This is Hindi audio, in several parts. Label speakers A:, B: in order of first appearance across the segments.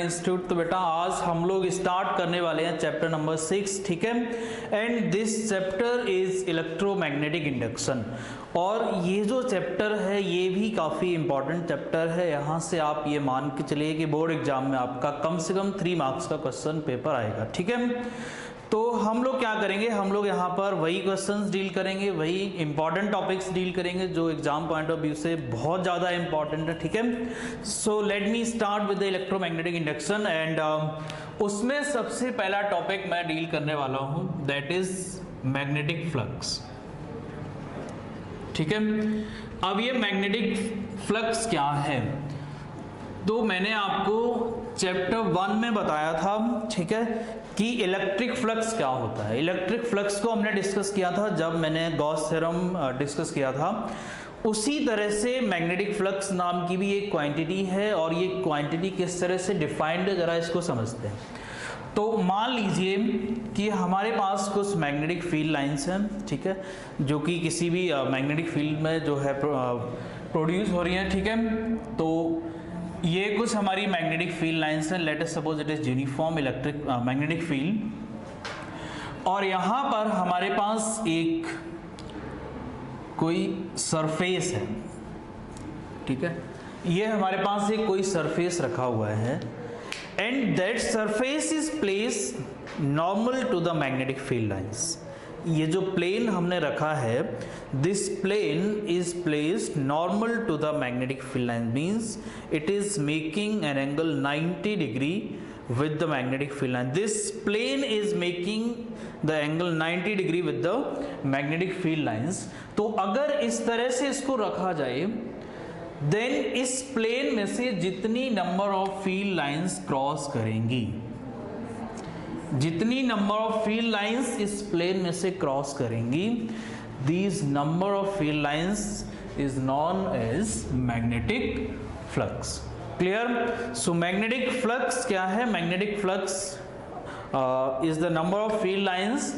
A: इंस्टीट्यूट। तो बेटा आज हम लोग स्टार्ट करने वाले हैं चैप्टर नंबर 6, ठीक है। And this chapter is electromagnetic induction. और ये जो चैप्टर है ये भी काफ़ी इंपॉर्टेंट चैप्टर है। यहाँ से आप ये मान के चलिए कि बोर्ड एग्जाम में आपका कम से कम 3 मार्क्स का क्वेश्चन पेपर आएगा, ठीक है। तो हम लोग क्या करेंगे, हम लोग यहाँ पर वही क्वेश्चंस डील करेंगे, वही इंपॉर्टेंट टॉपिक्स डील करेंगे जो एग्जाम पॉइंट ऑफ व्यू से बहुत ज़्यादा इंपॉर्टेंट है, ठीक है। So let me start with the electromagnetic induction. And उसमें सबसे पहला टॉपिक मैं डील करने वाला हूँ, दैट इज मैग्नेटिक फ्लक्स, ठीक है। अब ये मैग्नेटिक फ्लक्स क्या है, तो मैंने आपको चैप्टर 1 में बताया था, ठीक है, कि इलेक्ट्रिक फ्लक्स क्या होता है। इलेक्ट्रिक फ्लक्स को हमने डिस्कस किया था जब मैंने गॉस थ्योरम डिस्कस किया था। उसी तरह से मैग्नेटिक फ्लक्स नाम की भी एक क्वांटिटी है, और ये क्वांटिटी किस तरह से डिफाइंड है जरा इसको समझते हैं। तो मान लीजिए कि हमारे पास कुछ मैग्नेटिक फील्ड लाइंस हैं, ठीक है, जो कि किसी भी मैग्नेटिक फील्ड में जो है प्रोड्यूस हो रही हैं, ठीक है। तो ये कुछ हमारी मैग्नेटिक फील्ड लाइंस हैं। Let us suppose it is uniform electric magnetic field, और यहाँ पर हमारे पास एक कोई सरफेस है, ठीक है। ये हमारे पास एक कोई सरफेस रखा हुआ है, and that surface is place normal to the magnetic field lines. ये जो प्लेन हमने रखा है, this plane is placed normal to the magnetic field line, means it is making an angle 90 degree with the magnetic field line. This plane is making the angle 90 degree with the magnetic field lines. तो अगर इस तरह से इसको रखा जाए, देन इस प्लेन में से जितनी number of field lines cross करेंगी, जितनी नंबर ऑफ फील्ड लाइंस इस प्लेन में से क्रॉस करेंगी, these number of field lines is known as magnetic flux. Clear? So magnetic flux क्या है? Magnetic flux is the number of field lines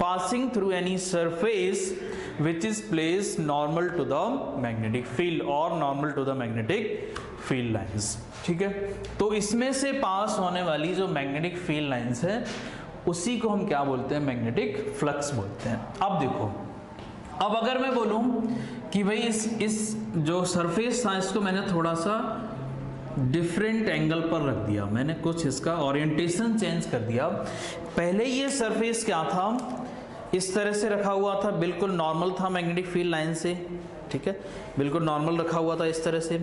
A: passing through any surface which is placed normal to the magnetic field or normal to the magnetic field lines. ठीक है, तो इसमें से पास होने वाली जो मैग्नेटिक फील्ड लाइंस है उसी को हम क्या बोलते हैं, मैग्नेटिक फ्लक्स बोलते हैं। अब देखो, अब अगर मैं बोलूं कि भाई इस जो सरफेस था इसको मैंने थोड़ा सा डिफरेंट एंगल पर रख दिया, मैंने कुछ इसका ओरिएंटेशन चेंज कर दिया। पहले ये सरफेस क्या था, इस तरह से रखा हुआ था, बिल्कुल नॉर्मल था मैग्नेटिक फील्ड लाइन से, ठीक है, बिल्कुल नॉर्मल रखा हुआ था इस तरह से।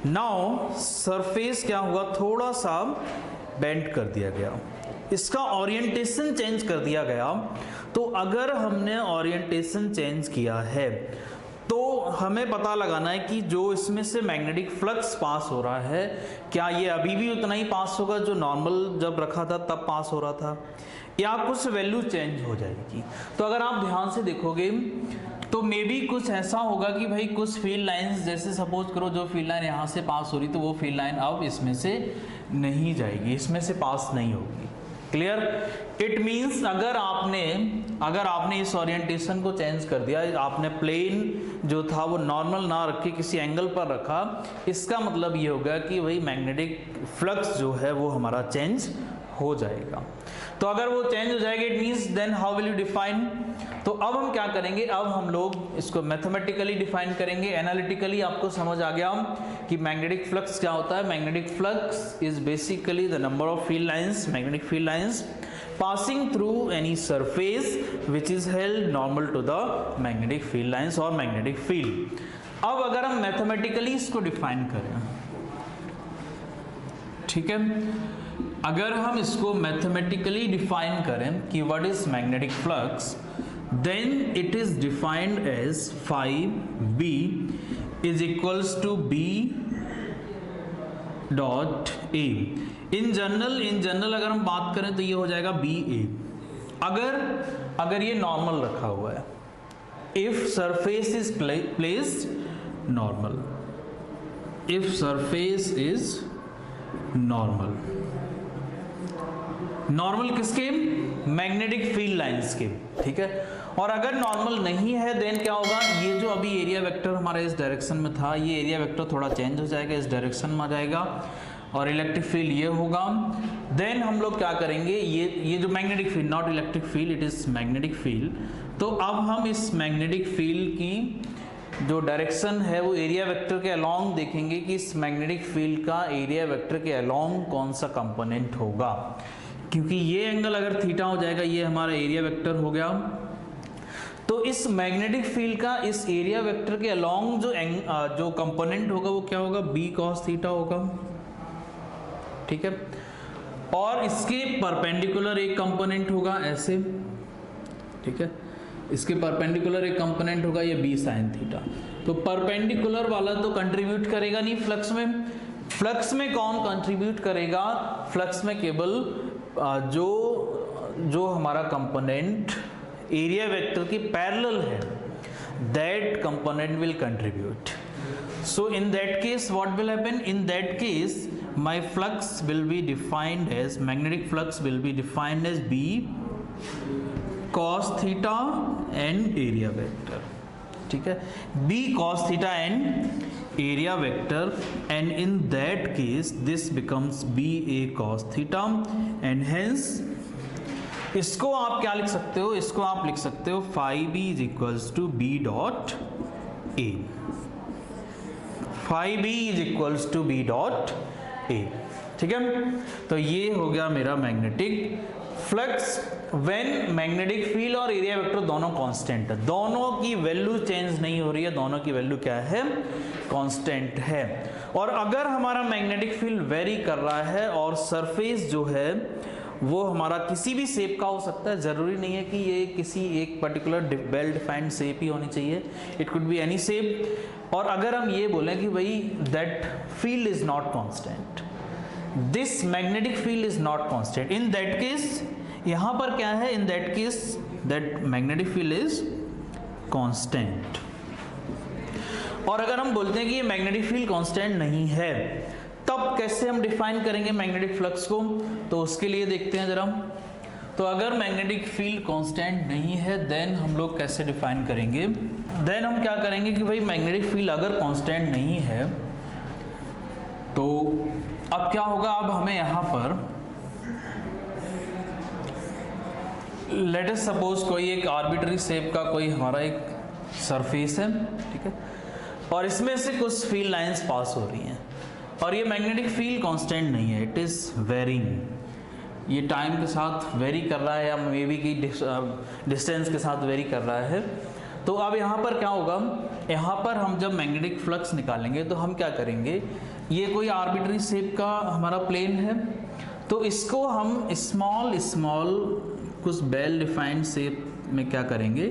A: नाउ सरफेस क्या हुआ, थोड़ा सा बेंड कर दिया गया, इसका ओरिएंटेशन चेंज कर दिया गया। तो अगर हमने ओरिएंटेशन चेंज किया है तो हमें पता लगाना है कि जो इसमें से मैग्नेटिक फ्लक्स पास हो रहा है, क्या ये अभी भी उतना ही पास होगा जो नॉर्मल जब रखा था तब पास हो रहा था, या कुछ वैल्यू चेंज हो जाएगी। तो अगर आप ध्यान से देखोगे तो मे बी कुछ ऐसा होगा कि भाई कुछ फील्ड लाइंस, जैसे सपोज करो जो फील्ड लाइन यहाँ से पास हो रही तो वो फील्ड लाइन अब इसमें से नहीं जाएगी, इसमें से पास नहीं होगी। क्लियर? इट मीन्स अगर आपने इस ओरिएंटेशन को चेंज कर दिया, आपने प्लेन जो था वो नॉर्मल ना रख के किसी एंगल पर रखा, इसका मतलब ये होगा कि भाई मैग्नेटिक फ्लक्स जो है वो हमारा चेंज हो जाएगा। तो अगर वो चेंज हो जाएगा, it means then how will you define. तो अब हम क्या करेंगे, अब हम लोग इसको मैथमेटिकली डिफाइन करेंगे। एनालिटिकली आपको समझ आ गया कि मैग्नेटिक फ्लक्स क्या होता है। Magnetic flux is basically the number of field lines, magnetic field lines passing through any surface which is held normal to the magnetic field lines or magnetic field। अब अगर हम मैथमेटिकली इसको डिफाइन करें, ठीक है, अगर हम इसको मैथमेटिकली डिफाइन करें कि what is magnetic flux, then it is defined as phi b is equals to b dot a। In general अगर हम बात करें तो ये हो जाएगा बी ए। अगर ये नॉर्मल रखा हुआ है, if surface is placed normal, if surface is normal, normal किसके, मैग्नेटिक फील्ड लाइंस के, ठीक है। और अगर नॉर्मल नहीं है देन क्या होगा, ये जो अभी एरिया वेक्टर हमारा इस डायरेक्शन में था, ये एरिया वेक्टर थोड़ा चेंज हो जाएगा, इस डायरेक्शन में आ जाएगा, और इलेक्ट्रिक फील्ड ये होगा। देन हम लोग क्या करेंगे, ये जो magnetic field, not electric field, it is magnetic field. तो अब हम इस मैग्नेटिक फील्ड की जो डायरेक्शन है वो एरिया वेक्टर के अलोंग देखेंगे कि इस मैग्नेटिक फील्ड का एरिया वेक्टर के अलोंग कौन सा कंपोनेंट होगा, क्योंकि ये एंगल अगर थीटा हो जाएगा, ये हमारा एरिया वेक्टर हो गया। तो इस मैग्नेटिक फील्ड का इस एरिया वेक्टर के अलोंग जो कंपोनेंट होगा वो क्या होगा, बी कॉस थीटा होगा, ठीक है। और इसके परपेंडिकुलर एक कंपोनेंट होगा ऐसे, ठीक है, इसके परपेंडिकुलर एक कंपोनेंट होगा ये बी साइन थीटा। तो परपेंडिकुलर वाला तो कंट्रीब्यूट करेगा नहीं फ्लक्स में। फ्लक्स में कौन कंट्रीब्यूट करेगा, फ्लक्स में केवल जो हमारा कंपोनेंट एरिया वेक्टर की पैरेलल है, that component will contribute. So in that case what will happen, in that case my flux will be defined as, magnetic flux will be defined as B cos theta and area vector, ठीक है, B cos theta and area vector, and in that case this becomes B A cos theta, and hence इसको आप क्या लिख सकते हो, इसको आप लिख सकते हो phi B is equals to B dot A, phi B is equals to B dot A, ठीक है। तो ये हो गया मेरा magnetic flux when magnetic field और एरिया वेक्टर दोनों कांस्टेंट है, दोनों की वैल्यू चेंज नहीं हो रही है, दोनों की वैल्यू क्या है, कांस्टेंट है। और अगर हमारा मैग्नेटिक फील्ड वेरी कर रहा है और सरफेस जो है वो हमारा किसी भी शेप का हो सकता है, ज़रूरी नहीं है कि ये किसी एक पर्टिकुलर वेल डिफाइंड शेप ही होनी चाहिए, it could be any shape. और अगर हम ये बोलें कि भाई that field is not constant, this magnetic field is not constant, in that case यहाँ पर क्या है, in that case that magnetic field is constant. और अगर हम बोलते हैं कि ये मैग्नेटिक फील्ड कांस्टेंट नहीं है, तब कैसे हम डिफाइन करेंगे मैग्नेटिक फ्लक्स को, तो उसके लिए देखते हैं जरा। तो अगर मैग्नेटिक फील्ड कांस्टेंट नहीं है देन हम लोग कैसे डिफाइन करेंगे, देन हम क्या करेंगे कि भाई मैग्नेटिक फील्ड अगर कांस्टेंट नहीं है तो अब क्या होगा, अब हमें यहाँ पर लेट अस सपोज कोई एक आर्बिट्ररी शेप का कोई हमारा एक सरफेस है, ठीक है, और इसमें से कुछ फील्ड लाइंस पास हो रही हैं और ये मैग्नेटिक फील्ड कांस्टेंट नहीं है, इट इज वेरिंग, ये टाइम के साथ वेरी कर रहा है या मे बी की डिस्टेंस के साथ वेरी कर रहा है। तो अब यहाँ पर क्या होगा, यहाँ पर हम जब मैग्नेटिक फ्लक्स निकालेंगे तो हम क्या करेंगे, ये कोई आर्बिट्ररी शेप का हमारा प्लेन है, तो इसको हम स्मॉल स्मॉल कुछ वेल डिफाइंड शेप में क्या करेंगे,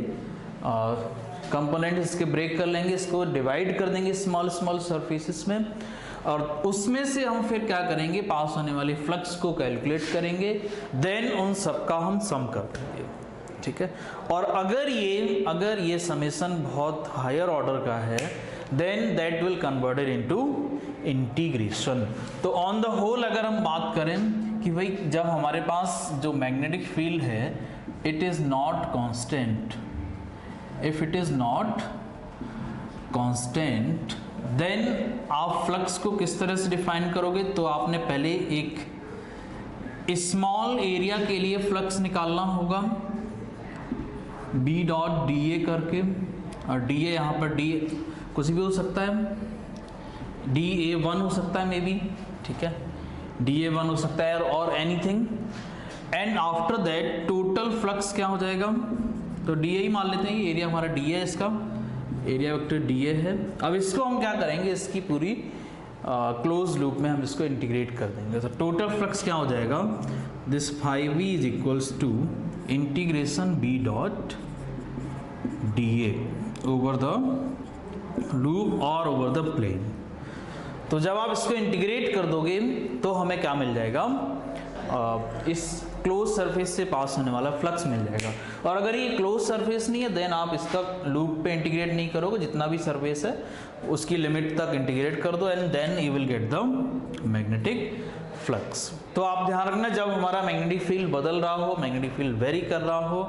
A: कंपोनेंट इसके ब्रेक कर लेंगे, इसको डिवाइड कर देंगे स्मॉल स्मॉल सरफेसेस में, और उसमें से हम फिर क्या करेंगे, पास होने वाले फ्लक्स को कैलकुलेट करेंगे, देन उन सब का हम सम कर देंगे, ठीक है। और अगर ये समेशन बहुत हायर ऑर्डर का है then that will converted into integration. तो ऑन द होल अगर हम बात करें कि भाई जब हमारे पास जो मैग्नेटिक फील्ड है it is not constant, if it is not constant then आप फ्लक्स को किस तरह से डिफाइन करोगे, तो आपने पहले एक स्मॉल एरिया के लिए फ्लक्स निकालना होगा B डॉट डी ए करके, और डी ए यहाँ पर डी कुछ भी हो सकता है, DA1 हो सकता है मे बी, ठीक है, DA1 हो सकता है और anything, and after that total flux क्या हो जाएगा, तो DA ही मान लेते हैं, ये एरिया हमारा DA है, इसका एरिया वेक्टर DA है। अब इसको हम क्या करेंगे, इसकी पूरी क्लोज लूप में हम इसको इंटीग्रेट कर देंगे, तो टोटल फ्लक्स क्या हो जाएगा, this phi B is equals to integration B dot DA over the loop और ओवर द प्लेन। तो जब आप इसको इंटीग्रेट कर दोगे तो हमें क्या मिल जाएगा, इस क्लोज सरफेस से पास होने वाला फ्लक्स मिल जाएगा। और अगर ये क्लोज सरफेस नहीं है देन आप इसका लूप पे इंटीग्रेट नहीं करोगे, जितना भी सरफेस है उसकी लिमिट तक इंटीग्रेट कर दो and then you will get the magnetic flux. तो आप ध्यान रखना, जब हमारा मैग्नेटिक फील्ड बदल रहा हो, मैग्नेटिक फील्ड वेरी कर रहा हो,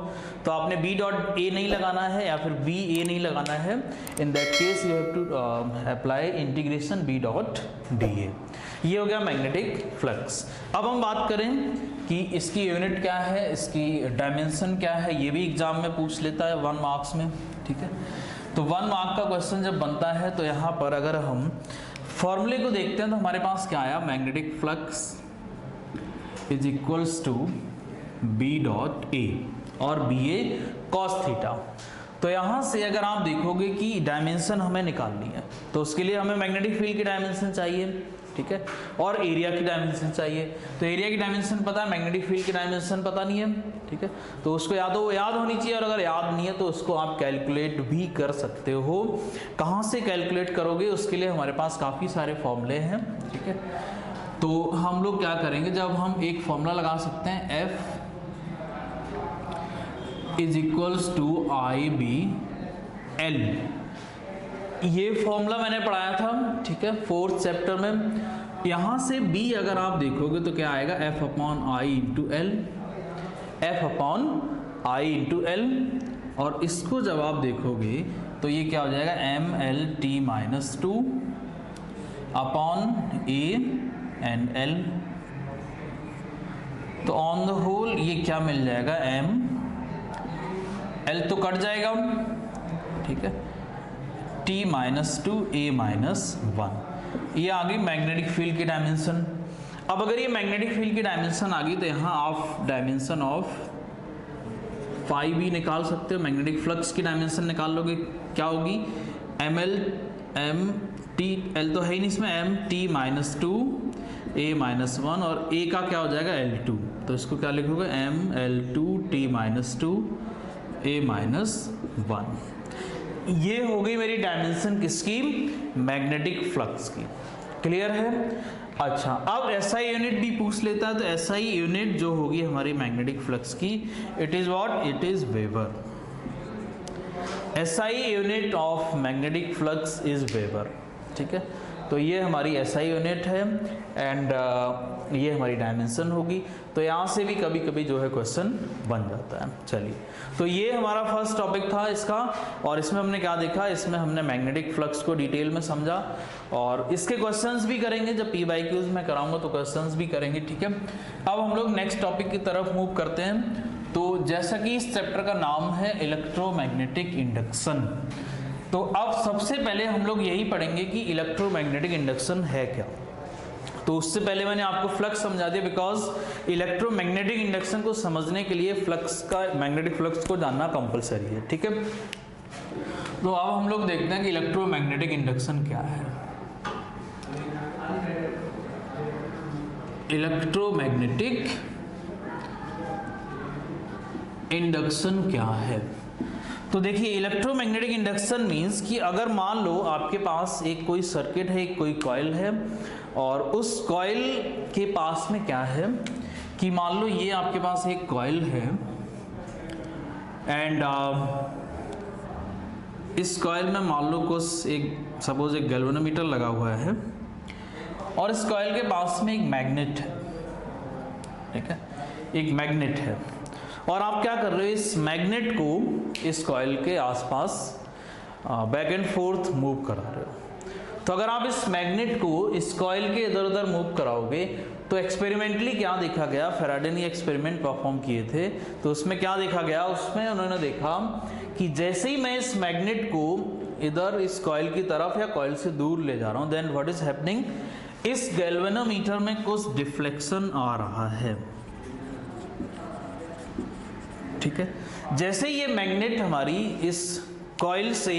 A: तो आपने बी डॉट ए नहीं लगाना है या फिर बी ए नहीं लगाना है। In that case you have to apply integration B dot D A. ये हो गया मैग्नेटिक फ्लक्स। अब हम बात करें कि इसकी यूनिट क्या है, इसकी डायमेंशन क्या है। ये भी एग्जाम में पूछ लेता है 1 मार्क्स में, ठीक है। तो 1 मार्क का क्वेश्चन जब बनता है तो यहाँ पर अगर हम फॉर्मूले को देखते हैं तो हमारे पास क्या आया, magnetic flux is equals to B dot A और बी ए कॉस थीटा। तो यहाँ से अगर आप देखोगे कि डायमेंशन हमें निकालनी है तो उसके लिए हमें मैग्नेटिक फील्ड की डायमेंशन चाहिए, ठीक है, और एरिया की डायमेंशन चाहिए। तो एरिया की डायमेंशन पता है, मैग्नेटिक फील्ड की डायमेंशन पता नहीं है, ठीक है। तो उसको याद होनी चाहिए, और अगर याद नहीं है तो उसको आप कैलकुलेट भी कर सकते हो। कहाँ से कैलकुलेट करोगे, उसके लिए हमारे पास काफ़ी सारे फॉर्मूले हैं, ठीक है। तो हम लोग क्या करेंगे, जब हम एक फॉर्मूला लगा सकते हैं, F is equals to I B L. ये फॉर्मूला मैंने पढ़ाया था, ठीक है, 4th चैप्टर में। यहाँ से B अगर आप देखोगे तो क्या आएगा, F upon I into L, F upon I into L. और इसको जब आप देखोगे तो ये क्या हो जाएगा, M L T minus 2 upon A and L. तो ऑन द होल ये क्या मिल जाएगा, एम एल तो कट जाएगा, ठीक है, टी माइनस 2 ए माइनस 1। ये आ गई मैग्नेटिक फील्ड की डायमेंशन। अब अगर ये मैग्नेटिक फील्ड की डायमेंशन आ गई तो यहाँ आप डायमेंशन ऑफ फाई भी निकाल सकते हो। मैग्नेटिक फ्लक्स की डायमेंशन निकाल लोगे, क्या होगी, M L M T L तो है ही नहीं इसमें, M T minus 2 A minus 1 और ए का क्या हो जाएगा, L2। तो इसको क्या लिखोगे, M L2 T minus 2 A minus 1। ये हो गई मेरी डायमेंशन किसकी, मैग्नेटिक फ्लक्स की। क्लियर है। अच्छा, अब SI यूनिट भी पूछ लेता है। तो SI यूनिट जो होगी हमारी मैग्नेटिक फ्लक्स की, it is what, it is weber. SI unit of magnetic flux is weber, ठीक है। तो ये हमारी SI यूनिट है एंड ये हमारी डायमेंशन होगी। तो यहाँ से भी कभी कभी जो है क्वेश्चन बन जाता है। चलिए, तो ये हमारा फर्स्ट टॉपिक था इसका, और इसमें हमने क्या देखा, इसमें हमने मैग्नेटिक फ्लक्स को डिटेल में समझा और इसके क्वेश्चंस भी करेंगे। जब PYQs में कराऊंगा तो क्वेश्चंस भी करेंगे, ठीक है। अब हम लोग नेक्स्ट टॉपिक की तरफ मूव करते हैं। तो जैसा कि इस चैप्टर का नाम है इलेक्ट्रोमैग्नेटिक इंडक्शन, तो अब सबसे पहले हम लोग यही पढ़ेंगे कि इलेक्ट्रोमैग्नेटिक इंडक्शन है क्या। तो उससे पहले मैंने आपको फ्लक्स समझा दिया, बिकॉज इलेक्ट्रोमैग्नेटिक इंडक्शन को समझने के लिए फ्लक्स का, मैग्नेटिक फ्लक्स को जानना कंपलसरी है, ठीक है। तो अब हम लोग देखते हैं कि इलेक्ट्रोमैग्नेटिक इंडक्शन क्या है। इलेक्ट्रोमैग्नेटिक इंडक्शन क्या है। तो देखिए, इलेक्ट्रोमैग्नेटिक इंडक्शन मींस कि अगर मान लो आपके पास एक कोई सर्किट है, एक कोई कॉइल है, और उस कॉइल के पास में क्या है कि मान लो ये आपके पास एक कॉइल है एंड इस कॉइल में मान लो कुछ एक सपोज एक गैल्वेनोमीटर लगा हुआ है और इस कॉइल के पास में एक मैग्नेट है, ठीक है, एक मैग्नेट है। और आप क्या कर रहे हो, इस मैग्नेट को इस कॉइल के आसपास बैक एंड फोर्थ मूव करा रहे हो। तो अगर आप इस मैग्नेट को इस कॉइल के इधर उधर मूव कराओगे तो एक्सपेरिमेंटली क्या देखा गया, फैराडे ने एक्सपेरिमेंट परफॉर्म किए थे। तो उसमें क्या देखा गया, उसमें उन्होंने देखा कि जैसे ही मैं इस मैग्नेट को इधर इस कॉइल की तरफ या कॉइल से दूर ले जा रहा हूं, देन व्हाट इज हैपनिंग, इस गैल्वेनोमीटर में कुछ डिफ्लेक्शन आ रहा है, ठीक है। जैसे ये मैग्नेट हमारी इस कॉइल से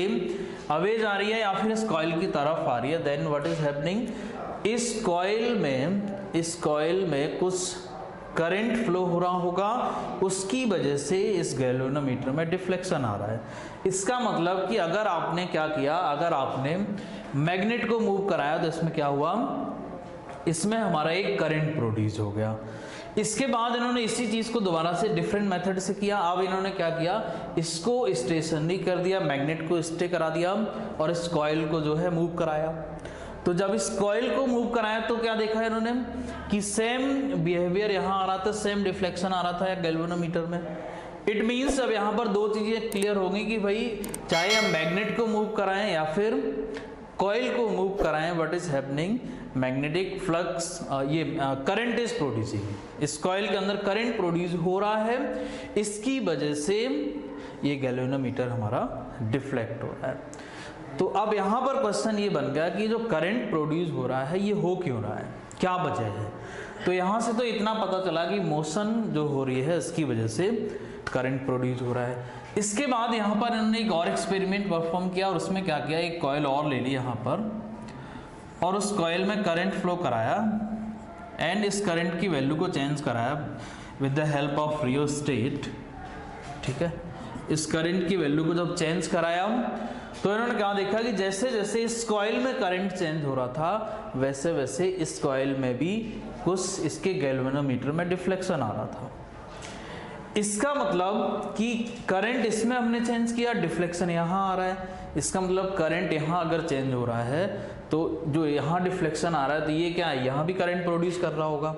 A: अवे जा रही है या फिर इस कॉइल की तरफ आ रही है, देन व्हाट इज हैपनिंग, इस कॉइल में कुछ करंट फ्लो हो रहा होगा, उसकी वजह से इस गैल्वेनोमीटर में डिफ्लेक्शन आ रहा है। इसका मतलब कि अगर आपने क्या किया, अगर आपने मैग्नेट को मूव कराया तो इसमें क्या हुआ, इसमें हमारा एक करंट प्रोड्यूस हो गया। इसके बाद इन्होंने इसी चीज को दोबारा से डिफरेंट मेथड से किया। अब इन्होंने क्या किया, इसको स्टेशनरी कर दिया, मैग्नेट को स्टे करा दिया और इस कॉइल को जो है मूव कराया। तो जब इस कॉइल को मूव कराया तो क्या देखा इन्होंने कि सेम बिहेवियर यहाँ आ रहा था, सेम डिफ्लेक्शन आ रहा था गैल्वेनोमीटर में। इट मीन्स अब यहाँ पर दो चीजें क्लियर होंगी कि भाई चाहे हम मैग्नेट को मूव कराएं या फिर कॉइल को मूव कराएं, what is happening, magnetic flux, ये करंट इज प्रोड्यूसिंग, इस कॉइल के अंदर करंट प्रोड्यूस हो रहा है, इसकी वजह से ये गैल्वेनोमीटर हमारा डिफ्लेक्ट हो रहा है। तो अब यहाँ पर क्वेश्चन ये बन गया कि जो करंट प्रोड्यूस हो रहा है ये हो क्यों रहा है, क्या वजह है। तो यहाँ से तो इतना पता चला कि मोशन जो हो रही है इसकी वजह से करंट प्रोड्यूस हो रहा है। इसके बाद यहाँ पर इन्होंने एक और एक्सपेरिमेंट परफॉर्म किया और उसमें क्या किया, एक कॉइल और ले ली यहाँ पर और उस कॉइल में करंट फ्लो कराया एंड इस करंट की वैल्यू को चेंज कराया with the help of rheostat. ठीक है, इस करंट की वैल्यू को जब चेंज कराया तो इन्होंने क्या देखा कि जैसे जैसे इस कॉइल में करंट चेंज हो रहा था वैसे वैसे इस कॉइल में भी कुछ इसके गैल्वेनोमीटर में डिफ्लेक्शन आ रहा था। इसका मतलब कि करंट इसमें हमने चेंज किया, डिफ्लेक्शन यहाँ आ रहा है। इसका मतलब करंट यहाँ अगर चेंज हो रहा है तो जो यहाँ डिफ्लेक्शन आ रहा है तो ये क्या है, यहाँ भी करंट प्रोड्यूस कर रहा होगा।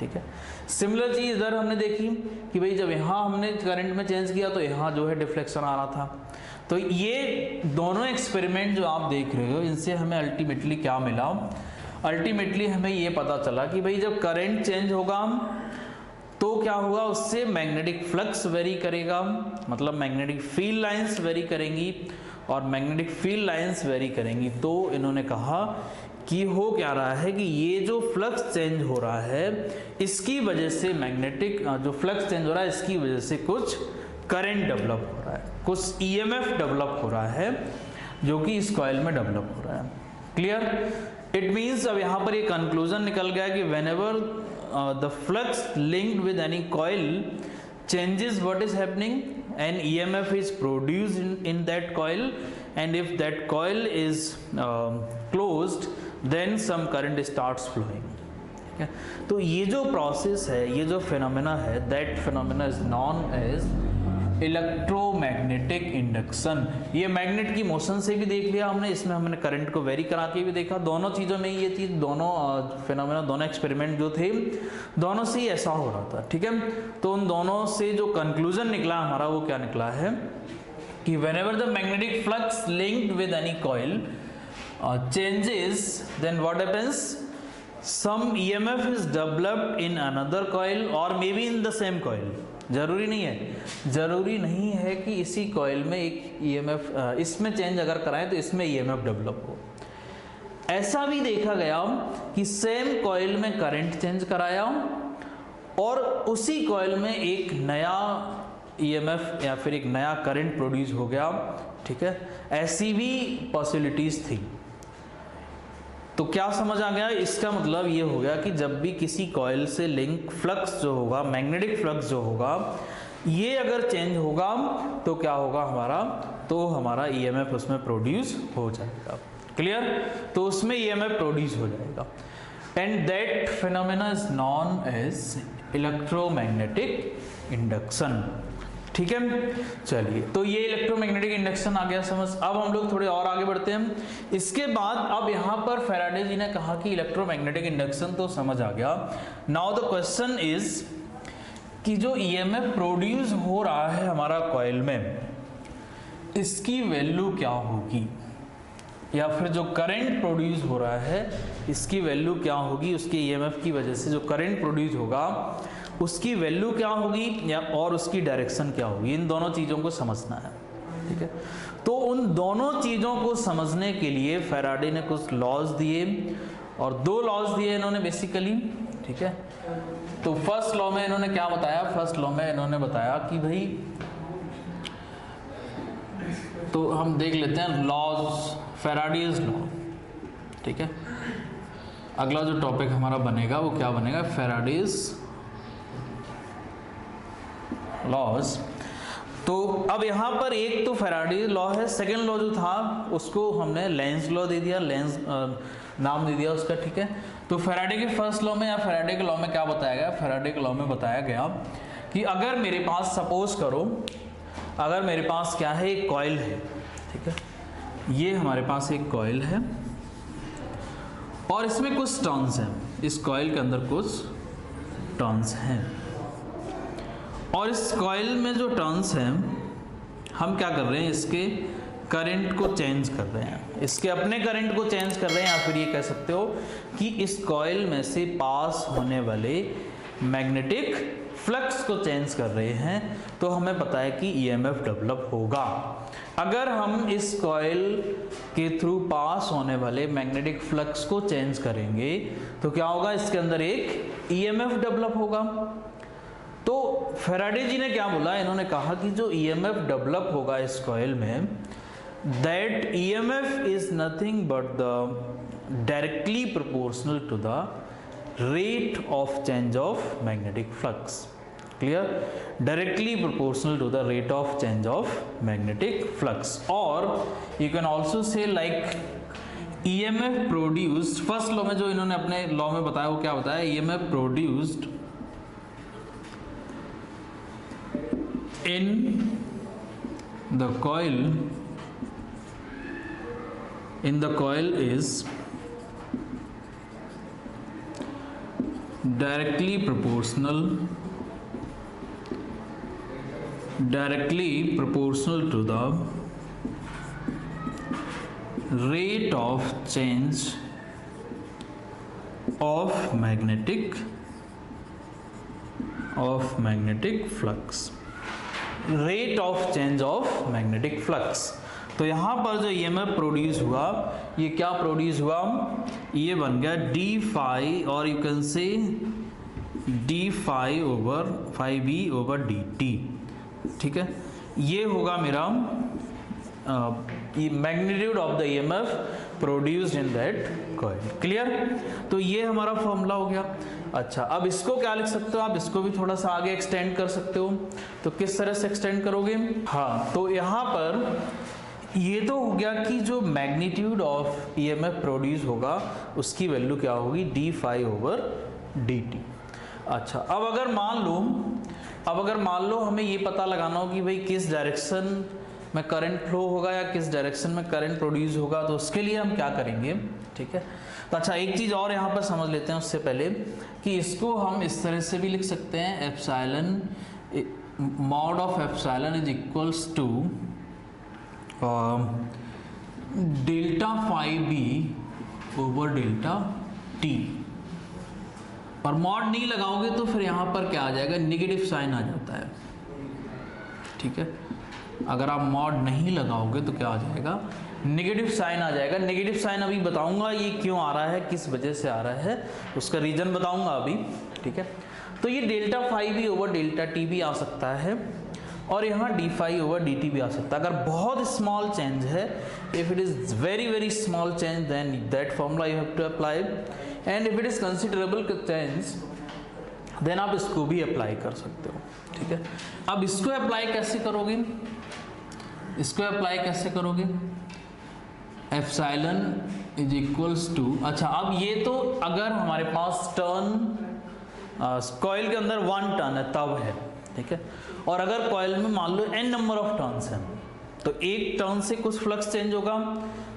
A: ठीक है, सिमिलर चीज इधर हमने देखी कि भाई जब यहाँ हमने करंट में चेंज किया तो यहाँ जो है डिफ्लेक्शन आ रहा था। तो ये दोनों एक्सपेरिमेंट जो आप देख रहे हो इनसे हमें अल्टीमेटली क्या मिला, अल्टीमेटली हमें ये पता चला कि भाई जब करंट चेंज होगा तो क्या होगा, उससे मैग्नेटिक फ्लक्स वेरी करेगा, मतलब मैग्नेटिक फील्ड लाइंस वेरी करेंगी और मैग्नेटिक फील्ड लाइंस वेरी करेंगी। तो इन्होंने कहा कि हो क्या रहा है कि ये जो फ्लक्स चेंज हो रहा है इसकी वजह से मैग्नेटिक जो फ्लक्स चेंज हो रहा है इसकी वजह से कुछ करंट डेवलप हो रहा है, कुछ ईएमएफ डेवलप हो रहा है जो कि इस कॉइल में डेवलप हो रहा है। क्लियर, इट मींस अब यहाँ पर ये कंक्लूजन निकल गया कि whenever the flux linked with any coil changes, what is happening, an EMF is produced in that coil and if that coil is closed then some current starts flowing. ठीक है, तो ये जो प्रोसेस है, ये जो फिनोमेना है, that phenomena is known as electromagnetic induction. ये मैग्नेट की मोशन से भी देख लिया हमने, इसमें हमने करंट को वेरी करा के भी देखा। दोनों चीज़ों में ये चीज़, दोनों फिनोमेना, दोनों एक्सपेरिमेंट जो थे दोनों से ही ऐसा हो रहा था। ठीक है, तो उन दोनों से जो कंक्लूजन निकला हमारा वो क्या निकला है कि whenever the magnetic flux linked with any coil changes, then what happens, some EMF is developed in another coil or maybe in the same coil. जरूरी नहीं है कि इसी कॉइल में एक EMF इसमें चेंज अगर कराएं तो इसमें EMF डेवलप हो। ऐसा भी देखा गया कि सेम कॉइल में करंट चेंज कराया और उसी कॉइल में एक नया EMF या फिर एक नया करंट प्रोड्यूस हो गया। ठीक है, ऐसी भी पॉसिबिलिटीज थी। तो क्या समझ आ गया, इसका मतलब ये हो गया कि जब भी किसी कॉइल से लिंक फ्लक्स जो होगा, मैग्नेटिक फ्लक्स जो होगा, ये अगर चेंज होगा तो क्या होगा हमारा, तो हमारा EMF उसमें प्रोड्यूस हो जाएगा। क्लियर, तो उसमें EMF प्रोड्यूस हो जाएगा and that phenomena is known as electromagnetic induction. ठीक है, चलिए, तो ये इलेक्ट्रोमैग्नेटिक इंडक्शन आ गया समझ। अब हम लोग थोड़े और आगे बढ़ते हैं। इसके बाद अब यहाँ पर फैराडे जी ने कहा कि इलेक्ट्रोमैग्नेटिक इंडक्शन तो समझ आ गया। नाउ द क्वेश्चन इज कि जो EMF प्रोड्यूस हो रहा है हमारा कॉइल में, इसकी वैल्यू क्या होगी, या फिर जो करंट प्रोड्यूस हो रहा है इसकी वैल्यू क्या होगी, उसके EMF की वजह से जो करंट प्रोड्यूस होगा उसकी वैल्यू क्या होगी या और उसकी डायरेक्शन क्या होगी। इन दोनों चीज़ों को समझना है। ठीक है, तो उन दोनों चीज़ों को समझने के लिए फैराडे ने कुछ लॉज दिए और दो लॉज दिए इन्होंने बेसिकली। ठीक है, तो फर्स्ट लॉ में इन्होंने क्या बताया, फर्स्ट लॉ में इन्होंने बताया कि भाई, तो हम देख लेते हैं लॉज, फैराडेज लॉ। ठीक है, अगला जो टॉपिक हमारा बनेगा वो क्या बनेगा, फैराडेज लॉज। तो अब यहाँ पर एक तो फैराडे लॉ है, सेकेंड लॉ जो था उसको हमने लेंज लॉ दे दिया, लेंज नाम दे दिया उसका। ठीक है, तो फैराडे के फर्स्ट लॉ में या फैराडे के लॉ में क्या बताया गया, फैराडे के लॉ में बताया गया कि अगर मेरे पास, सपोज करो अगर मेरे पास क्या है, एक कॉइल है। ठीक है, ये हमारे पास एक कॉइल है और इसमें कुछ टर्न्स हैं, इस कॉइल के अंदर कुछ टर्न्स हैं, और इस कॉइल में जो टर्न्स हैं हम क्या कर रहे हैं, इसके करंट को चेंज कर रहे हैं, इसके अपने करंट को चेंज कर रहे हैं, या फिर ये कह सकते हो कि इस कॉइल में से पास होने वाले मैग्नेटिक फ्लक्स को चेंज कर रहे हैं। तो हमें पता है कि ईएमएफ डेवलप होगा। अगर हम इस कॉइल के थ्रू पास होने वाले मैग्नेटिक फ्लक्स को चेंज करेंगे तो क्या होगा, इसके अंदर एक ईएमएफ डेवलप होगा। तो फैराडे जी ने क्या बोला, इन्होंने कहा कि जो ईएमएफ डेवलप होगा इस कॉइल में, that EMF is nothing but the directly proportional to the rate of change of magnetic flux. Clear? Directly proportional to the rate of change of magnetic flux. और you can also say like EMF produced, first law में जो इन्होंने अपने लॉ में बताया वो क्या बताया, EMF produced in the coil is directly proportional to the rate of change of magnetic flux, rate of change of magnetic flux. तो यहां पर जो ईएमएफ प्रोड्यूस हुआ, ये क्या प्रोड्यूस हुआ, ये बन गया डी फाई, और you can say D phi over phi B over D T. ठीक है, ये होगा मेरा magnitude of the EMF produced in that coil. Clear? तो ये हमारा फॉर्मूला हो गया। अच्छा, अब इसको क्या लिख सकते हो आप, इसको भी थोड़ा सा आगे एक्सटेंड कर सकते हो। तो किस तरह से एक्सटेंड करोगे? हाँ, तो यहाँ पर ये तो हो गया कि जो मैग्नीट्यूड ऑफ ईएमएफ प्रोड्यूस होगा उसकी वैल्यू क्या होगी, D phi over D T. अच्छा, अब अगर मान लो हमें ये पता लगाना हो कि भाई किस डायरेक्शन में करंट फ्लो होगा या किस डायरेक्शन में करंट प्रोड्यूस होगा, तो उसके लिए हम क्या करेंगे? ठीक है, तो अच्छा एक चीज़ और यहाँ पर समझ लेते हैं उससे पहले कि इसको हम इस तरह से भी लिख सकते हैं, epsilon mod of epsilon is equals to delta phi B over delta T. और मॉड नहीं लगाओगे तो फिर यहाँ पर क्या आ जाएगा, निगेटिव साइन आ जाता है। ठीक है, अगर आप मॉड नहीं लगाओगे तो क्या आ जाएगा, नेगेटिव साइन आ जाएगा। नेगेटिव साइन अभी बताऊंगा ये क्यों आ रहा है, किस वजह से आ रहा है, उसका रीजन बताऊंगा अभी। ठीक है, तो ये delta phi B over delta T भी आ सकता है, और यहाँ D phi over D T भी आ सकता है। अगर बहुत स्मॉल चेंज है, if it is very very small change, then that formula you have to apply, and if it is considerable change then आप इसको भी अप्लाई कर सकते हो। ठीक है, अब इसको अप्लाई कैसे करोगे, इसको अप्लाई कैसे करोगे, एप्सिलॉन इज इक्वल्स टू, अच्छा अब ये तो अगर हमारे पास टर्न कॉइल के अंदर 1 टर्न है तब है। ठीक है, और अगर कॉइल में मान लो n नंबर ऑफ टर्न्स हैं, तो एक टर्न से कुछ फ्लक्स चेंज होगा,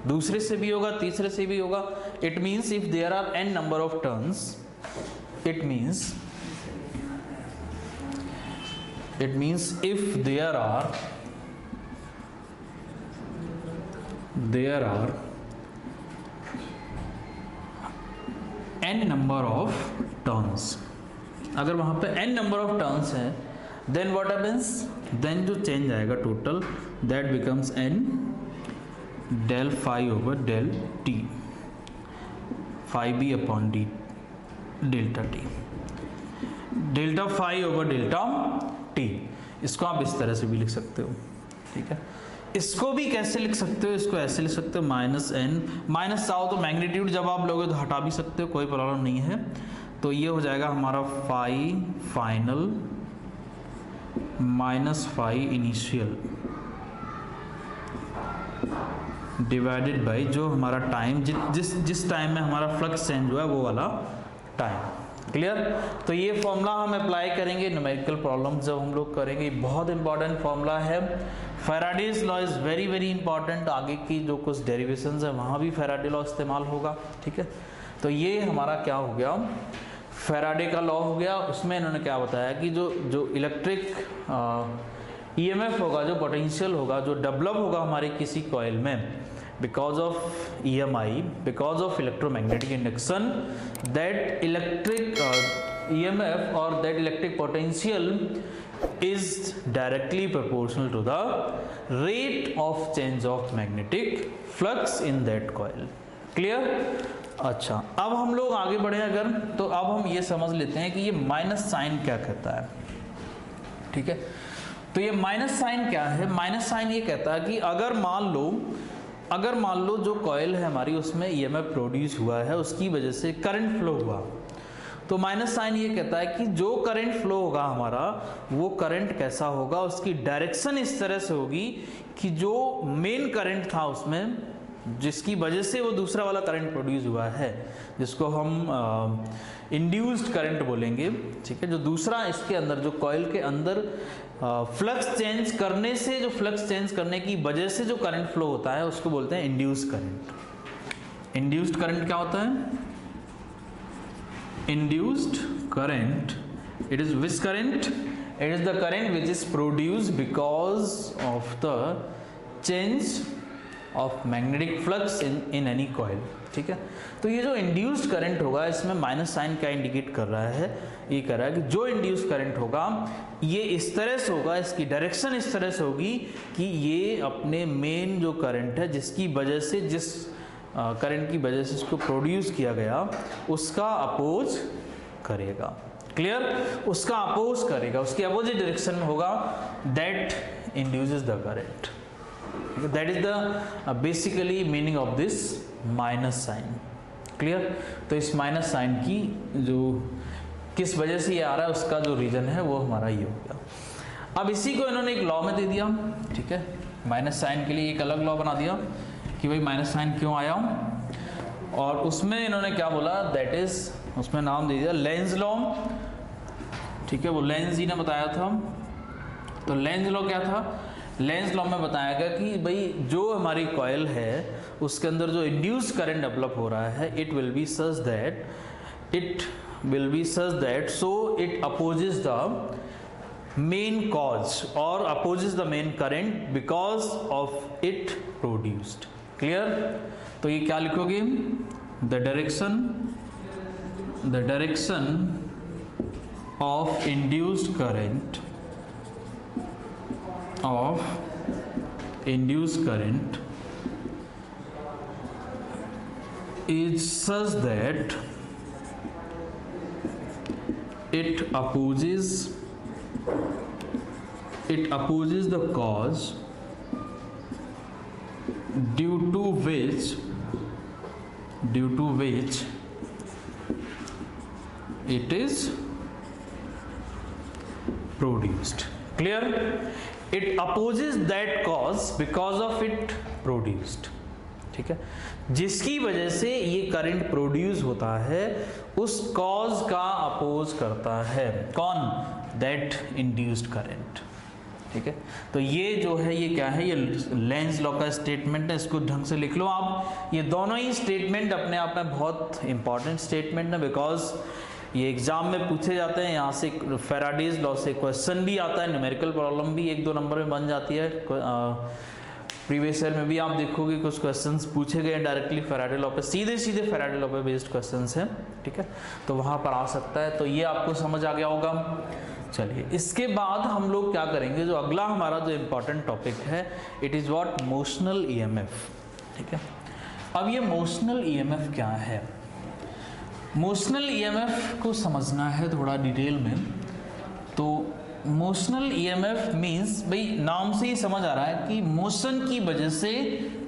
A: दूसरे से भी होगा, तीसरे से भी होगा। It means if there are n number of turns, it means if there are n number of turns, अगर वहां पे n number of turns है, then what happens, then जो चेंज आएगा total, that becomes n del phi over del t, phi b upon d delta t, delta phi over delta T. इसको आप इस तरह से भी लिख सकते हो। ठीक है, इसको भी कैसे लिख सकते हो, इसको ऐसे लिख सकते हो, माइनस एन, माइनस चाहो तो मैग्नीट्यूड जब आप लोगे तो हटा भी सकते हो, कोई प्रॉब्लम नहीं है। तो ये हो जाएगा हमारा phi final minus phi initial divided by जो हमारा टाइम, जिस टाइम में हमारा फ्लक्स चेंज हुआ है वो वाला टाइम। क्लियर? तो ये फॉर्मूला हम अप्लाई करेंगे न्यूमेरिकल प्रॉब्लम जब हम लोग करेंगे। बहुत इंपॉर्टेंट फॉर्मूला है। Faraday's law is very very important. आगे की जो कुछ डेरिवेशंस है वहाँ भी फैराडे लॉ इस्तेमाल होगा। ठीक है, तो ये हमारा क्या हो गया, फैराडे का लॉ हो गया। उसमें इन्होंने क्या बताया कि जो इलेक्ट्रिक ईएमएफ होगा, जो पोटेंशियल होगा, जो डेवलप होगा हमारे किसी कॉइल में because of EMI, because of electromagnetic induction, that electric EMF और that electric potential is directly proportional to the rate of change of magnetic flux in that coil. Clear? अच्छा, अब हम लोग आगे बढ़े अगर, तो अब हम ये समझ लेते हैं कि ये माइनस साइन क्या कहता है। ठीक है, तो ये माइनस साइन क्या है? माइनस साइन ये कहता है कि अगर मान लो जो कॉइल है हमारी उसमें ईएमएफ प्रोड्यूस हुआ है, उसकी वजह से करंट फ्लो हुआ, तो माइनस साइन ये कहता है कि जो करंट फ्लो होगा हमारा, वो करंट कैसा होगा, उसकी डायरेक्शन इस तरह से होगी कि जो मेन करंट था उसमें, जिसकी वजह से वो दूसरा वाला करंट प्रोड्यूस हुआ है, जिसको हम इंड्यूस्ड करंट बोलेंगे। ठीक है, जो दूसरा इसके अंदर, जो कॉइल के अंदर फ्लक्स चेंज करने से, जो फ्लक्स चेंज करने की वजह से जो करंट फ्लो होता है, उसको बोलते हैं इंड्यूस्ड करंट। इंड्यूस्ड करंट क्या होता है? Induced current, it is which current? It is the current which is produced because of the change of magnetic flux in any coil. ठीक है, तो ये जो इंड्यूस्ड करंट होगा, इसमें माइनस साइन क्या इंडिकेट कर रहा है? ये कर रहा है कि जो इंड्यूस्ड करंट होगा ये इस तरह से होगा, इसकी डायरेक्शन इस तरह से होगी कि ये अपने मेन जो करंट है, जिसकी वजह से, जिस करंट की वजह से इसको प्रोड्यूस किया गया, उसका अपोज करेगा। क्लियर? उसका अपोज करेगा, उसकी अपोजिट डायरेक्शन में होगा, that induces the current. That is the basically meaning of this minus sign. Clear? तो इस माइनस साइन की जो किस वजह से ये आ रहा है, उसका जो रीजन है वो हमारा ये हो गया। अब इसी को इन्होंने एक लॉ में दे दिया। ठीक है, माइनस साइन के लिए एक अलग लॉ बना दिया कि भाई माइनस साइन क्यों आया, और उसमें इन्होंने क्या बोला, दैट इज, उसमें नाम दे दिया लेंज लॉ। ठीक है, वो लेंज जी ने बताया था। तो लेंज लॉ क्या था? लेंज लॉ में बताया गया कि भाई जो हमारी कॉइल है उसके अंदर जो इंड्यूस करंट डेवलप हो रहा है, it will be such that so it opposes the main cause or opposes the main current because of it produced. Clear? तो ये क्या लिखोगे? The direction of induced current is such that it opposes the cause due to which it is produced. Clear? It opposes that cause because of it produced. ठीक है, जिसकी वजह से ये करंट प्रोड्यूस होता है, उस कॉज का अपोज करता है कौन? That induced current. ठीक है, तो ये जो है ये क्या है? ये लेंज लॉ का स्टेटमेंट है, इसको ढंग से लिख लो आप। ये दोनों ही स्टेटमेंट अपने आप में बहुत इंपॉर्टेंट स्टेटमेंट है, बिकॉज ये एग्जाम में पूछे जाते हैं। यहाँ से फैराडेज लॉ से क्वेश्चन भी आता है, न्यूमेरिकल प्रॉब्लम भी 1-2 नंबर में बन जाती है। प्रीवियस ईयर में भी आप देखोगे कुछ क्वेश्चंस पूछे गए डायरेक्टली फैराडे लॉ पे, सीधे फैराडे लॉ पे बेस्ड क्वेश्चंस हैं। ठीक है, तो वहाँ पर आ सकता है। तो ये आपको समझ आ गया होगा। चलिए, इसके बाद हम लोग क्या करेंगे, जो अगला हमारा जो इम्पोर्टेंट टॉपिक है, it is what? Motional EMF. ठीक है, अब ये मोशनल ईएमएफ क्या है? मोशनल ईएमएफ को समझना है थोड़ा डिटेल में। तो मोशनल ईएमएफ मीन्स, भाई नाम से ही समझ आ रहा है कि मोशन की वजह से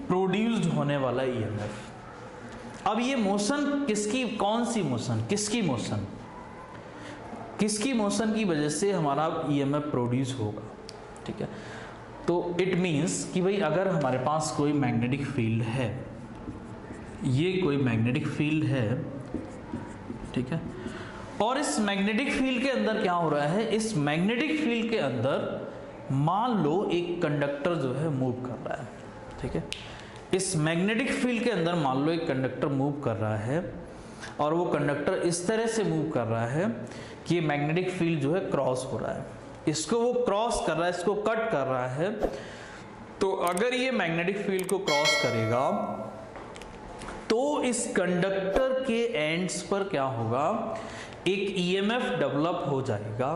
A: प्रोड्यूस्ड होने वाला ईएमएफ। अब ये मोशन किसकी, कौन सी मोशन, किसकी मोशन की वजह से हमारा ईएमएफ प्रोड्यूस होगा। ठीक है, तो इट मीन्स कि भाई अगर हमारे पास कोई मैग्नेटिक फील्ड है, ये कोई मैग्नेटिक फील्ड है, ठीक है, और इस मैग्नेटिक फील्ड के अंदर क्या हो रहा है? इस मैग्नेटिक फील्ड के अंदर मान लो एक कंडक्टर जो है मूव कर रहा है। ठीक है, इस मैग्नेटिक फील्ड के अंदर मान लो एक कंडक्टर मूव कर रहा है, और वो कंडक्टर इस तरह से मूव कर रहा है कि मैग्नेटिक फील्ड जो है क्रॉस हो रहा है, इसको वो क्रॉस कर रहा है, इसको कट कर रहा है। तो अगर ये मैग्नेटिक फील्ड को क्रॉस करेगा तो इस कंडक्टर के एंड्स पर क्या होगा, एक ईएमएफ डेवलप हो जाएगा,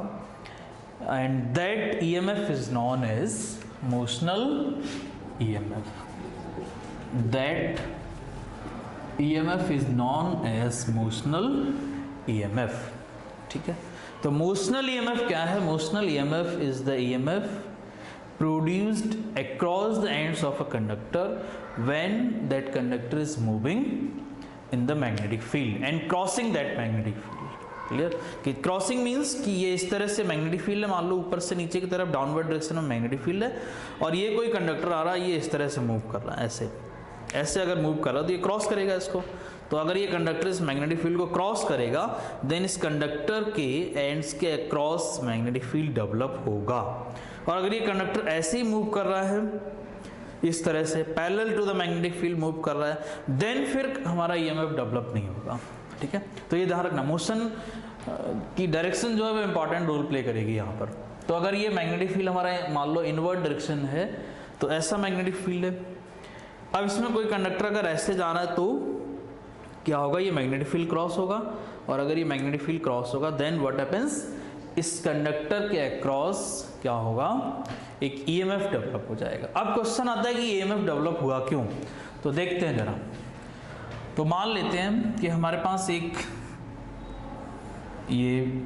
A: and that EMF is known as motional EMF. That EMF is known as motional EMF. ठीक है, तो मोशनल ईएमएफ क्या है? Motional EMF is the EMF produced across the ends of a conductor when that conductor is moving in the magnetic field and crossing that magnetic field. Clear कि क्रॉसिंग मीन्स कि ये इस तरह से मैग्नेटिक फील्ड है, मान लो ऊपर से नीचे की तरफ डाउनवर्ड डायरेक्शन में मैग्नेटिक फील्ड है, और ये कोई कंडक्टर आ रहा है, ये इस तरह से मूव कर रहा है, ऐसे ऐसे अगर मूव कर रहा है तो ये क्रॉस करेगा इसको। तो अगर ये कंडक्टर इस मैग्नेटिक फील्ड को क्रॉस करेगा देन इस कंडक्टर के एंड्स के अक्रॉस मैग्नेटिक फील्ड डेवलप होगा। और अगर ये कंडक्टर ऐसे ही मूव कर रहा है, इस तरह से parallel to the magnetic field move कर रहा है, देन फिर हमारा ईएमएफ डेवलप नहीं होगा। ठीक है, तो ये ध्यान रखना, मोशन की डायरेक्शन जो है वो इंपॉर्टेंट रोल प्ले करेगी यहाँ पर। तो अगर ये मैग्नेटिक फील्ड हमारा मान लो इनवर्ट डायरेक्शन है तो ऐसा मैग्नेटिक फील्ड है, अब इसमें कोई कंडक्टर अगर ऐसे जा रहा है तो क्या होगा, ये मैग्नेटिक फील्ड क्रॉस होगा, और अगर ये मैग्नेटिक फील्ड क्रॉस होगा देन व्हाट हैपेंस, इस कंडक्टर के अक्रॉस क्या होगा, एक ईएमएफ डेवलप हो जाएगा। अब क्वेश्चन आता है कि ईएमएफ डेवलप हुआ क्यों, तो देखते हैं जरा। तो मान लेते हैं कि हमारे पास एक ये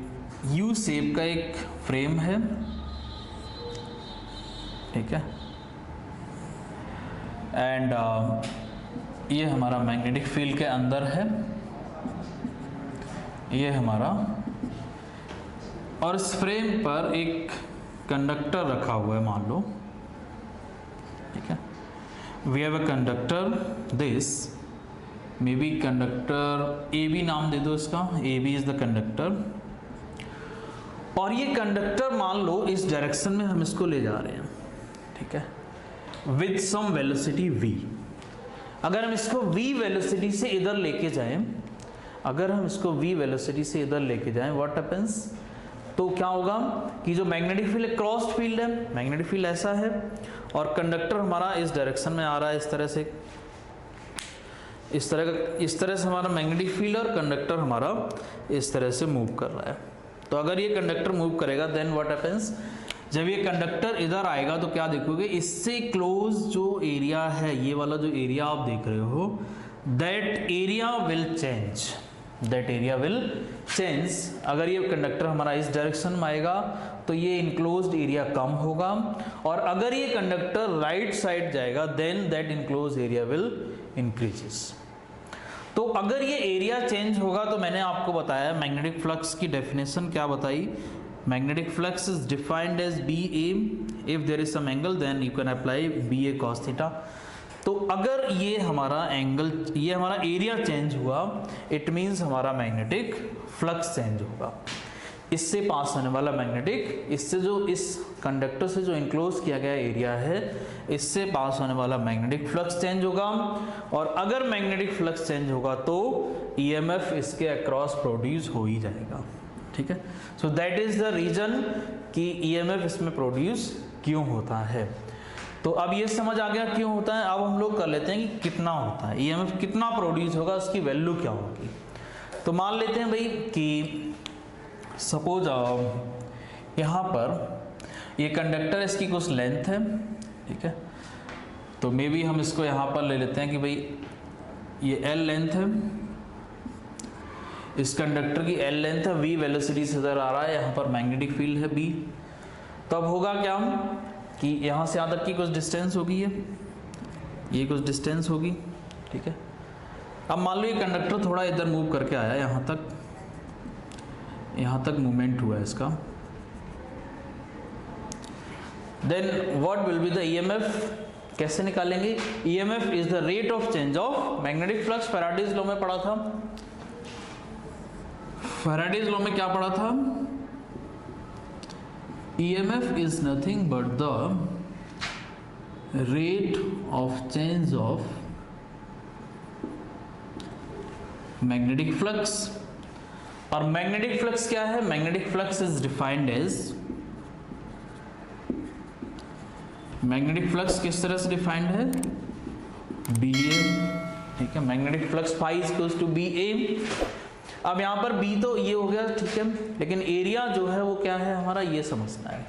A: यू शेप का एक फ्रेम है, ठीक है, एंड ये हमारा मैग्नेटिक फील्ड के अंदर है, ये हमारा, और इस फ्रेम पर एक कंडक्टर रखा हुआ है मान लो, ठीक है, we have a conductor, this may be conductor A B नाम दे दो इसका, A B is the conductor, और ये कंडक्टर मान लो इस डायरेक्शन में हम इसको ले जा रहे हैं, ठीक है, विद सम वेलोसिटी v। अगर हम इसको v वेलोसिटी से इधर लेके जाएं, अगर हम इसको v वेलोसिटी से इधर लेके जाएं, व्हाट हैपेंस, तो क्या होगा कि जो मैग्नेटिक फील्ड है क्रॉस्ड फील्ड है, मैग्नेटिक फील्ड ऐसा है और कंडक्टर हमारा इस डायरेक्शन में आ रहा है, इस तरह से, इस तरह से हमारा मैग्नेटिक फील्ड और कंडक्टर हमारा इस तरह से मूव कर रहा है। तो अगर ये कंडक्टर मूव करेगा देन व्हाट हैपेंस, जब ये कंडक्टर इधर आएगा तो क्या देखोगे, इससे क्लोज जो एरिया है, ये वाला जो एरिया आप देख रहे हो, that area will change, that area will change. अगर ये कंडक्टर हमारा इस डायरेक्शन में आएगा तो ये इनक्लोज्ड एरिया कम होगा, और अगर ये कंडक्टर राइट साइड जाएगा then that enclosed area will increases. तो अगर ये एरिया चेंज होगा तो मैंने आपको बताया मैग्नेटिक फ्लक्स की डेफिनेशन क्या बताई, magnetic flux is defined as BA, if there is some angle then you can apply BA cos theta। तो अगर ये हमारा एंगल, ये हमारा एरिया चेंज हुआ, इट मीन्स हमारा मैग्नेटिक फ्लक्स चेंज होगा, इससे पास होने वाला मैग्नेटिक, इससे जो इस कंडक्टर से जो इनक्लोज किया गया एरिया है इससे पास होने वाला मैग्नेटिक फ्लक्स चेंज होगा, और अगर मैग्नेटिक फ्लक्स चेंज होगा तो ईएमएफ इसके अक्रॉस प्रोड्यूस हो ही जाएगा। ठीक है, so that is the reason कि ईएमएफ इसमें प्रोड्यूस क्यों होता है। तो अब ये समझ आ गया क्यों होता है। अब हम लोग कर लेते हैं कि कितना होता है, ईएमएफ कितना प्रोड्यूस होगा, उसकी वैल्यू क्या होगी। तो मान लेते हैं भाई कि सपोज यहाँ पर ये कंडक्टर, इसकी कुछ लेंथ है, ठीक है, तो मे बी हम इसको यहाँ पर ले लेते हैं कि भाई ये L लेंथ है, इस कंडक्टर की L लेंथ है, V वेलोसिटी से इधर आ रहा है, यहाँ पर मैग्नेटिक फील्ड है B। तो अब होगा क्या कि यहाँ से यहाँ तक की कुछ डिस्टेंस होगी, ये कुछ डिस्टेंस होगी, ठीक है। अब मान लो ये कंडक्टर थोड़ा इधर मूव करके आया, यहाँ तक मूवमेंट हुआ है इसका, then what will be the EMF, कैसे निकालेंगे। EMF is the rate of change of magnetic flux. Faraday's law में पढ़ा था, फैराडेज लॉ में क्या पढ़ा था, EMF is nothing but the rate of change of magnetic flux. और मैग्नेटिक फ्लक्स क्या है? Magnetic flux is defined as, magnetic flux किस तरह से डिफाइंड है? BA, ठीक है। Magnetic flux phi equals to BA। अब यहाँ पर B तो ये हो गया, ठीक है, लेकिन एरिया जो है वो क्या है हमारा, ये समझना है।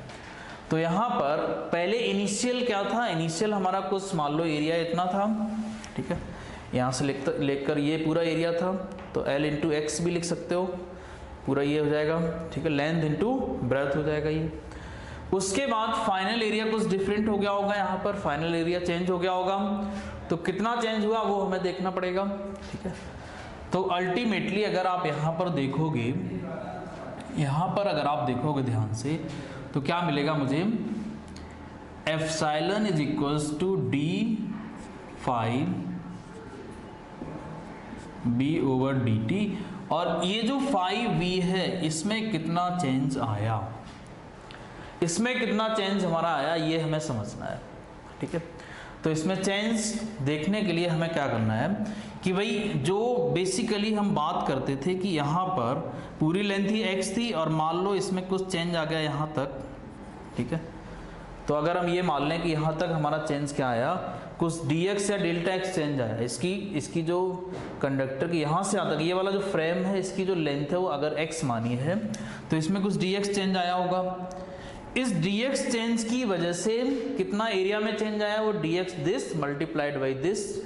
A: तो यहाँ पर पहले इनिशियल क्या था? इनिशियल हमारा कुछ मान लो एरिया इतना था, ठीक है, यहाँ से लेकर ये पूरा एरिया था, तो L इंटू एक्स भी लिख सकते हो, पूरा ये हो जाएगा, ठीक है, लेंथ इंटू ब्रेथ हो जाएगा ये। उसके बाद फाइनल एरिया कुछ डिफरेंट हो गया होगा, यहाँ पर फाइनल एरिया चेंज हो गया होगा, तो कितना चेंज हुआ वो हमें देखना पड़ेगा, ठीक है। तो अल्टीमेटली अगर आप यहाँ पर देखोगे, यहाँ पर अगर आप देखोगे ध्यान से, तो क्या मिलेगा मुझे? Epsilon is equals to D phi B over D T. और ये जो फाई वी है इसमें कितना चेंज आया, इसमें कितना चेंज हमारा आया ये हमें समझना है, ठीक है। तो इसमें चेंज देखने के लिए हमें क्या करना है कि भाई जो बेसिकली हम बात करते थे कि यहाँ पर पूरी लेंथ ही x थी और मान लो इसमें कुछ चेंज आ गया यहाँ तक, ठीक है। तो अगर हम ये मान लें कि यहाँ तक हमारा चेंज क्या आया, कुछ dx या डेल्टा x चेंज आया, इसकी जो कंडक्टर की यहाँ से यहाँ तक ये वाला जो फ्रेम है इसकी जो लेंथ है वो अगर x मानी है तो इसमें कुछ dx चेंज आया होगा। इस dx चेंज की वजह से कितना एरिया में चेंज आया, वो dx this multiplied by this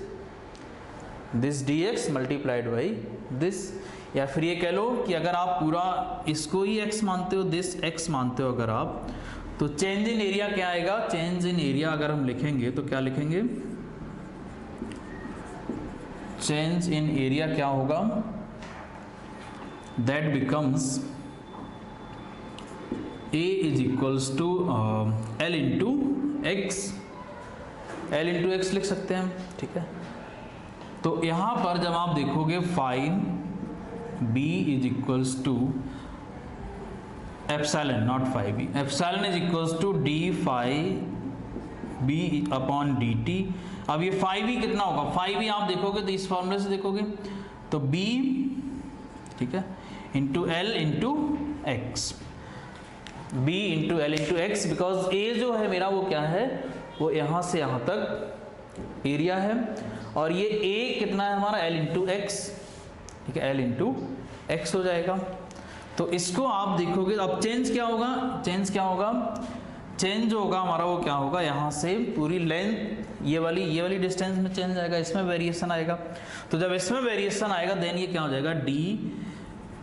A: dx multiplied by this. या फिर ये कह लो कि अगर आप पूरा इसको ही x मानते हो, दिस x मानते हो अगर आप, तो चेंज इन एरिया क्या आएगा? चेंज इन एरिया अगर हम लिखेंगे तो क्या लिखेंगे? चेंज इन एरिया क्या होगा? That becomes A is equals to L into x, L into x लिख सकते हैं हम, ठीक है। तो यहाँ पर जब आप देखोगे fine B is equals to epsilon, not phi B, epsilon is equals to D phi B upon D T. अब ये फाई B कितना होगा? फाई B आप देखोगे तो इस फॉर्मूले से देखोगे तो B, ठीक है, into L into x, B into L into x, because A जो है मेरा वो क्या है, वो यहाँ से यहाँ तक एरिया है, और ये A कितना है हमारा? L इंटू एक्स, ठीक है, L इंटू एक्स हो जाएगा। तो इसको आप देखोगे, अब चेंज क्या होगा? चेंज क्या होगा? चेंज जो होगा हमारा वो क्या होगा, यहाँ से पूरी लेंथ ये वाली डिस्टेंस में चेंज आएगा, इसमें वेरिएशन आएगा। तो जब इसमें वेरिएशन आएगा देन ये क्या हो जाएगा? डी,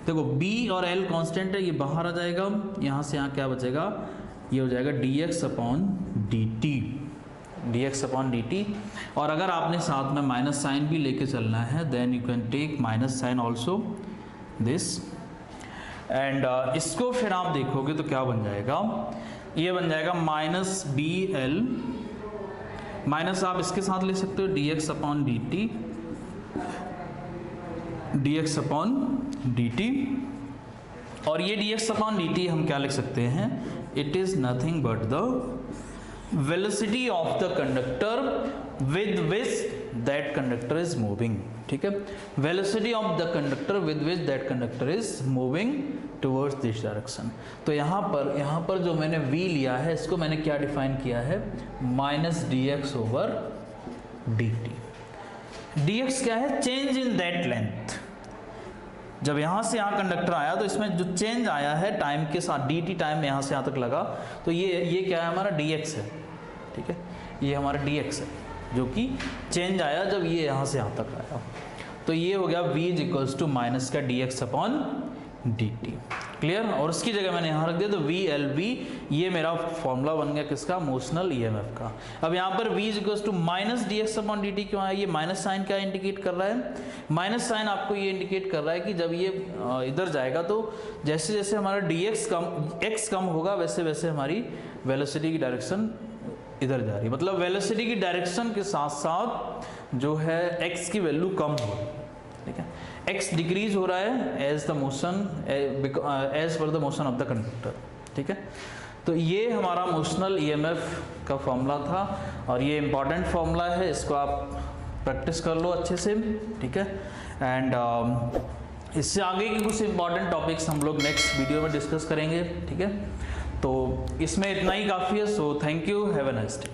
A: देखो B और L कांस्टेंट है, ये बाहर आ जाएगा, यहाँ से यहाँ क्या बचेगा? ये हो जाएगा dx upon dt, dx upon dt। और अगर आपने साथ में माइनस साइन भी लेके चलना है then you can take minus sign also this, and इसको फिर आप देखोगे तो क्या बन जाएगा? ये बन जाएगा माइनस BL, माइनस आप इसके साथ ले सकते हो dx upon dt, dx upon dt। और ये dx अपॉन dt हम क्या लिख सकते हैं? It is nothing but the velocity of the conductor with which that conductor is moving, ठीक है, velocity of the conductor with which that conductor is moving towards this direction. तो यहाँ पर जो मैंने v लिया है इसको मैंने क्या डिफाइन किया है? Minus dx over dt। dx क्या है? Change in that length. जब यहाँ से यहाँ कंडक्टर आया तो इसमें जो चेंज आया है टाइम के साथ, dt टाइम यहाँ से यहाँ तक लगा, तो ये क्या है हमारा? dx है, ठीक है, ये हमारा dx है जो कि चेंज आया जब ये यहाँ से यहाँ तक आया। तो ये हो गया v is equals to minus का dx अपॉन dt, क्लियर। और उसकी जगह मैंने यहाँ रख दिया तो VLV, ये मेरा फॉर्मूला बन गया किसका? मोशनल EMF का। अब यहाँ पर v is equals to minus dx upon dt क्यों आया? ये माइनस साइन क्या इंडिकेट कर रहा है? माइनस साइन आपको ये इंडिकेट कर रहा है कि जब ये इधर जाएगा तो जैसे जैसे हमारा x कम होगा वैसे वैसे हमारी वेलोसिटी की डायरेक्शन इधर जा रही है, मतलब वेलोसिटी की डायरेक्शन के साथ साथ जो है x की वैल्यू कम हो रही है, ठीक है, x डिक्रीज हो रहा है as per the motion of the conductor, ठीक है। तो ये हमारा मोशनल EMF का फॉर्मूला था और ये इंपॉर्टेंट फॉर्मूला है, इसको आप प्रैक्टिस कर लो अच्छे से, ठीक है। एंड इससे आगे के कुछ इंपॉर्टेंट टॉपिक्स हम लोग नेक्स्ट वीडियो में डिस्कस करेंगे, ठीक है। तो इसमें इतना ही काफ़ी है। So thank you, have a nice day.